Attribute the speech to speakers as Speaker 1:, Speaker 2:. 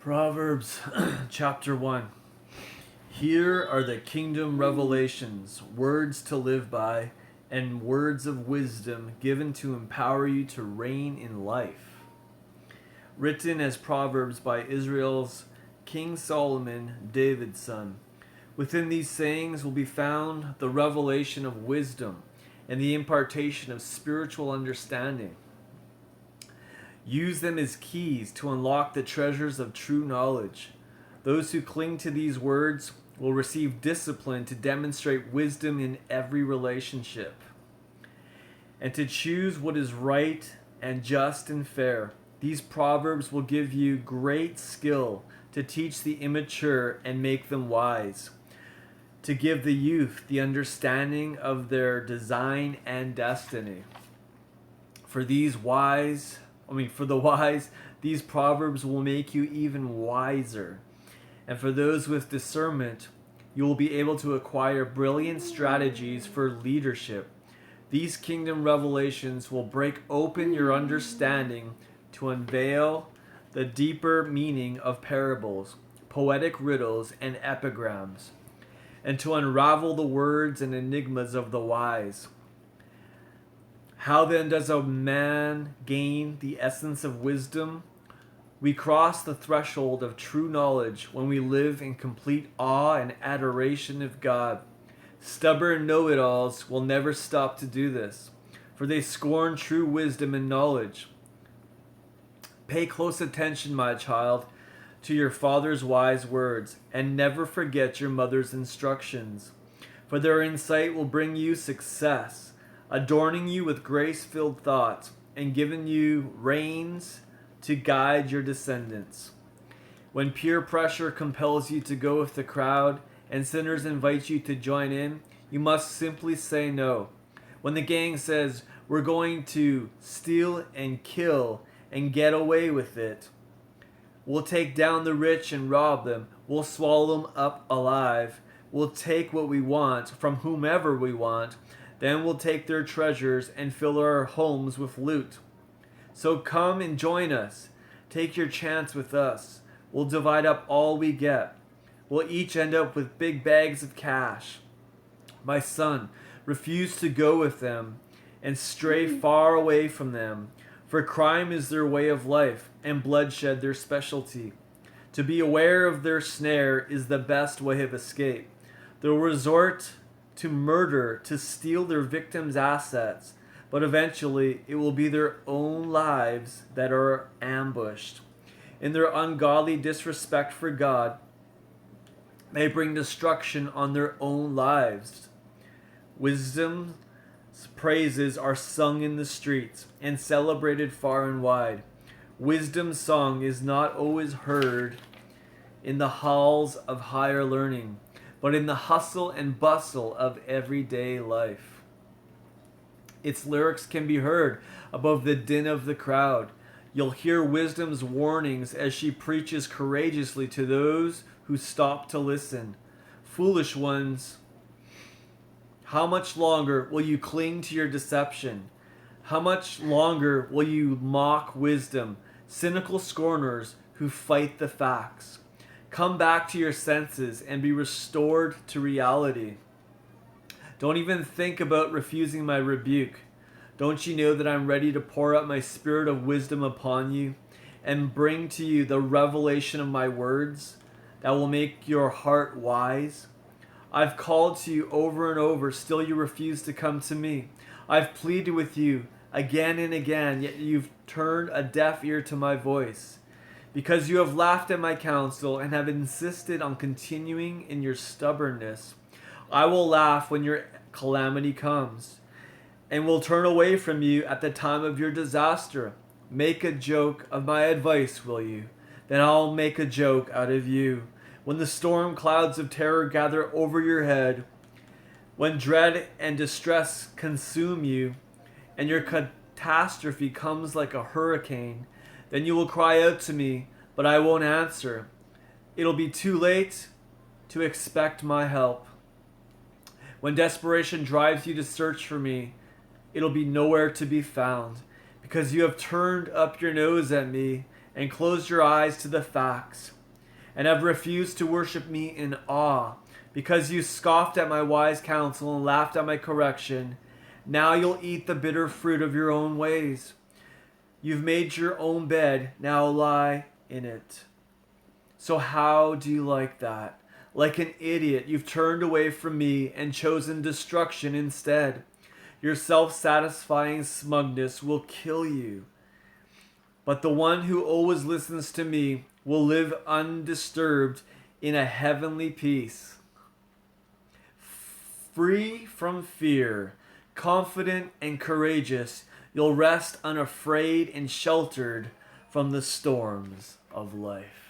Speaker 1: Proverbs chapter 1. Here are the kingdom revelations, words to live by, and words of wisdom given to empower you to reign in life. Written as Proverbs by Israel's King Solomon, David's son. Within these sayings will be found the revelation of wisdom and the impartation of spiritual understanding. Use them as keys to unlock the treasures of true knowledge. Those who cling to these words will receive discipline to demonstrate wisdom in every relationship, and to choose what is right and just and fair. These proverbs will give you great skill to teach the immature and make them wise, to give the youth the understanding of their design and destiny. For the wise, these proverbs will make you even wiser. And for those with discernment, you will be able to acquire brilliant strategies for leadership. These kingdom revelations will break open your understanding to unveil the deeper meaning of parables, poetic riddles, and epigrams, and to unravel the words and enigmas of the wise. How then does a man gain the essence of wisdom? We cross the threshold of true knowledge when we live in complete awe and adoration of God. Stubborn know-it-alls will never stop to do this, for they scorn true wisdom and knowledge. Pay close attention, my child, to your father's wise words, and never forget your mother's instructions, for their insight will bring you success, adorning you with grace-filled thoughts, and giving you reins to guide your descendants. When peer pressure compels you to go with the crowd, and sinners invite you to join in, you must simply say no. When the gang says, "We're going to steal and kill and get away with it. We'll take down the rich and rob them. We'll swallow them up alive. We'll take what we want from whomever we want. Then we'll take their treasures and fill our homes with loot. So come and join us. Take your chance with us. We'll divide up all we get. We'll each end up with big bags of cash. My son, refuse to go with them and stray far away from them, for crime is their way of life and bloodshed their specialty. To be aware of their snare is the best way of escape. They'll resort to murder to steal their victims' assets, but eventually it will be their own lives that are ambushed. In their ungodly disrespect for God, they bring destruction on their own lives. Wisdom's praises are sung in the streets and celebrated far and wide. Wisdom's song is not always heard in the halls of higher learning, but in the hustle and bustle of everyday life. Its lyrics can be heard above the din of the crowd. You'll hear wisdom's warnings as she preaches courageously to those who stop to listen. Foolish ones, how much longer will you cling to your deception? How much longer will you mock wisdom, cynical scorners who fight the facts? Come back to your senses and be restored to reality. Don't even think about refusing my rebuke. Don't you know that I'm ready to pour out my spirit of wisdom upon you and bring to you the revelation of my words that will make your heart wise? I've called to you over and over, still you refuse to come to me. I've pleaded with you again and again, yet you've turned a deaf ear to my voice. Because you have laughed at my counsel and have insisted on continuing in your stubbornness, I will laugh when your calamity comes, and will turn away from you at the time of your disaster. Make a joke of my advice, will you? Then I'll make a joke out of you. When the storm clouds of terror gather over your head, when dread and distress consume you, and your catastrophe comes like a hurricane, then you will cry out to me, but I won't answer. It'll be too late to expect my help. When desperation drives you to search for me, it'll be nowhere to be found, because you have turned up your nose at me and closed your eyes to the facts, and have refused to worship me in awe, because you scoffed at my wise counsel and laughed at my correction. Now you'll eat the bitter fruit of your own ways. You've made your own bed, now lie in it. So how do you like that? Like an idiot, you've turned away from me and chosen destruction instead. Your self-satisfying smugness will kill you. But the one who always listens to me will live undisturbed in a heavenly peace. Free from fear, confident and courageous, you'll rest unafraid and sheltered from the storms of life.